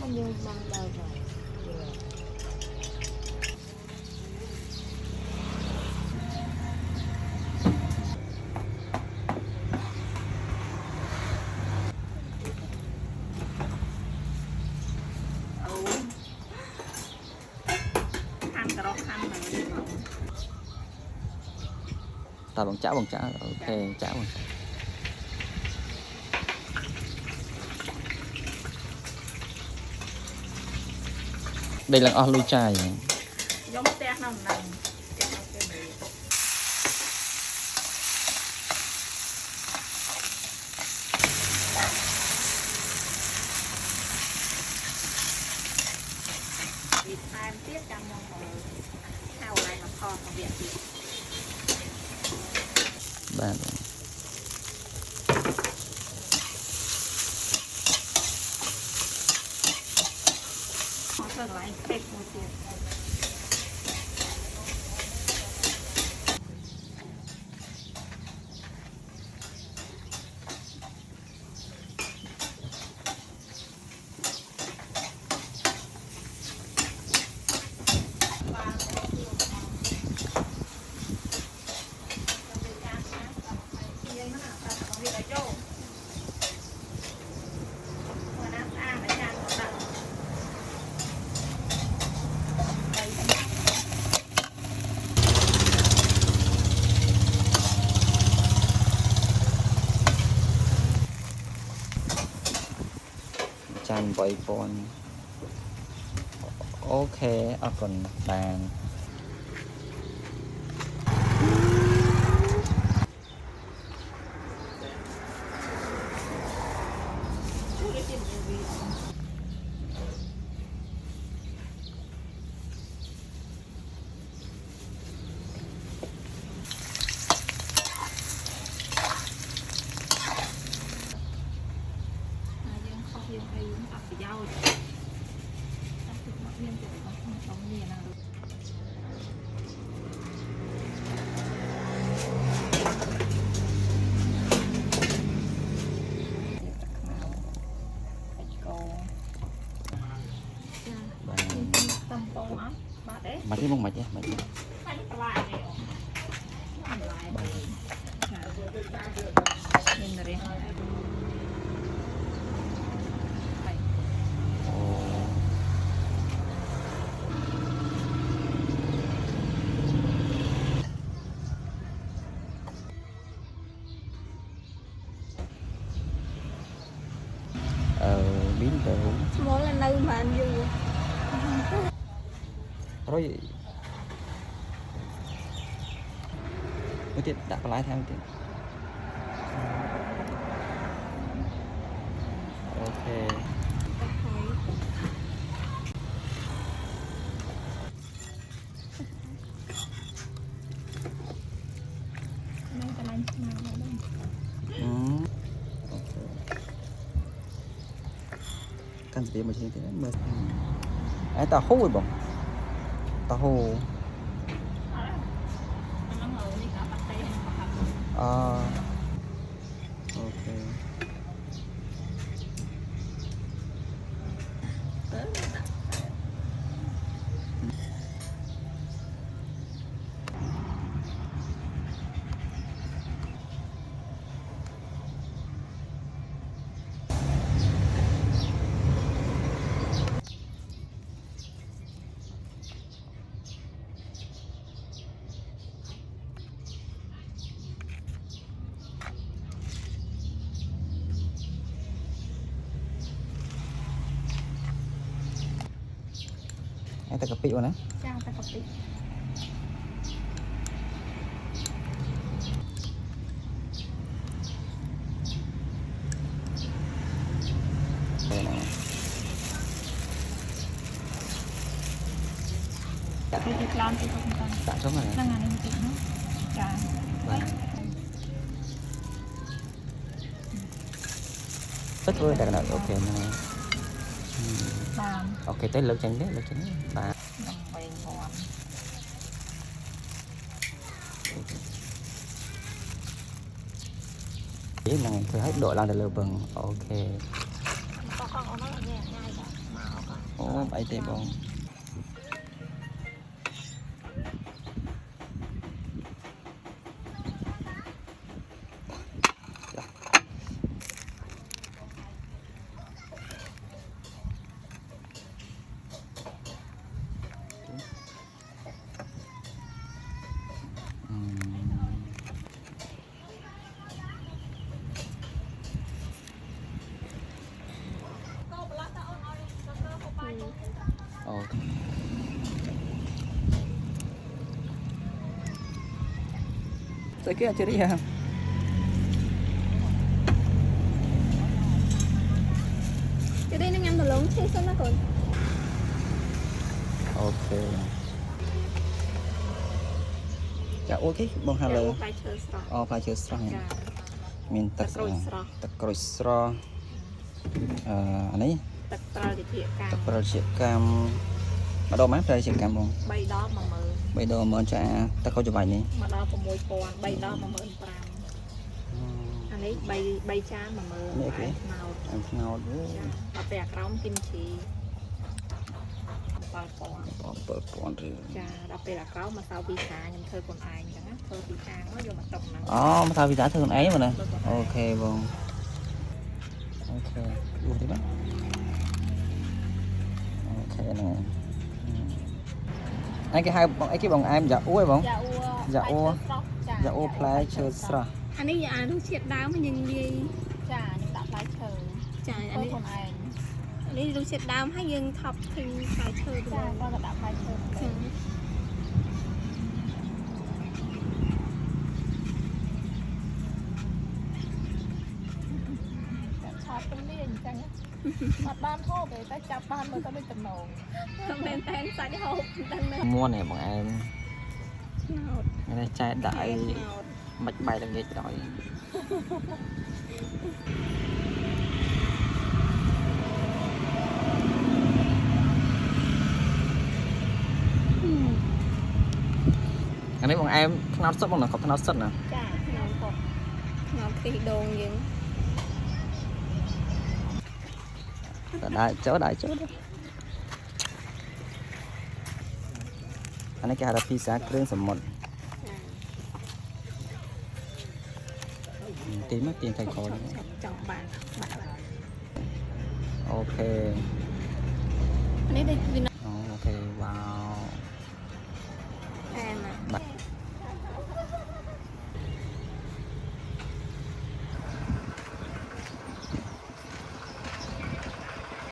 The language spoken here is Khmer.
mình như măng đâu rồi. Ta bằng chả ok chả bằng đây là o lui chai Giống té nằm nằm. Vịt em tiết trong mong hao này mà khoของViệt thì បាទ ของเสิร์ฟไว้เป็ดโมจิ ចាញ់ 8000 អូខេអរគុណបាន យើងខុសយើងអីអត់ប្រយោជន៍តែទឹកមកមានទៅក្នុងនេះណាតំបងអត់បាទទេ មកទេមកមកទេមកទេ បាញ់បន្លែនេះបន្លែមានរះ biến từ muốn là nơi mà anh vui rồi tiếp đặt lái theo tiếp ok căn biệt một chuyện thế mà ấy tao hú rồi bọn tao hú ok ta cà phê rồi nè. Chào ta cà phê. Thì làm thì không cần. Tạ xuống rồi. Năng này thì nó. Chà. Thích với đặc đặc ok nè. Làm. Ok tới lực chân đấy, bà. Bày ngon. Biết này thử hết độ làm được lừa bừng. Ok. Con nó nhẹ nhàng rồi. អីទេបងអូស្អីគេអាចរីហ่ะcái đây nó ngâm từ lớn chết xong nó còn អូខេចាអូខេបងហាឡូ phải chờ sọ អូផ្លែឈើស្រស់ ចា មានទឹក ទឹកក្រូចស្រស់ ទឹកក្រូចស្រស់អានេះ ទឹកត្រាល់វិទ្យាកា ទឹក ម ប្រជាកម្មម្ដងម៉ែប្រជាកម្មបង 3ដង10000 3ដង10000ចាទឹកក្រូចច្របាច់នេះ 1ដង6000 3ដង15000អានេះ3ចាន10000 នេះគេ ណោត អាស្ងោតអូ ចាដល់ពេលអាក្រោមគីមជី7000 7000រៀល ចាដល់ពេលអាក្រោមមកសៅពីសាខ្ញុំធ្វើខ្លួនឯងអញ្ចឹងណាធ្វើពីខាងមកយកមកតុកហ្នឹង អូមកថាវិសាធ្វើខ្លួនឯងមកណាអូខេបងអូខេយូរទេបងអូខេហ្នឹងអីគេហៅបងអីគេបងអែមយ៉ាអ៊ូឯងបង យ៉ាអ៊ូ យ៉ាអ៊ូផ្លែឈើស្រស់ អានេះអារសជាតិដើមខ្ញុំនិយាយចាខ្ញុំដាក់ផ្លែឈើចាអានេះខ្លួនឯងនេះរសជាតិដើមហើយយើងថប់ឃើញផ្លែឈើទៅចាគាត់ក៏ដាក់ផ្លែឈើទៅចាឆាប់ទៅនេះអញ្ចឹងអត់បានហូបទេតែចាប់បានមើលទៅដូចតំណងមែនតែនសាច់ហូបដឹងណា មួននេះបងអែម ណោត នេះចែដាក់អី ណោត មិនបាយល្ងាចដល់អានេះបងអែមថ្នោតសុទ្ធបងណាគាត់ថ្នោតសុទ្ធណា ចាណោតហូបណោតខ្ទិះដូងយើង ដាក់ចូលអានេះគេហៅថាភីសាគ្រឿងសមុទ្រទីមកទីថៃខល ចង់បានបាក់ អូខេ នេះដូចវា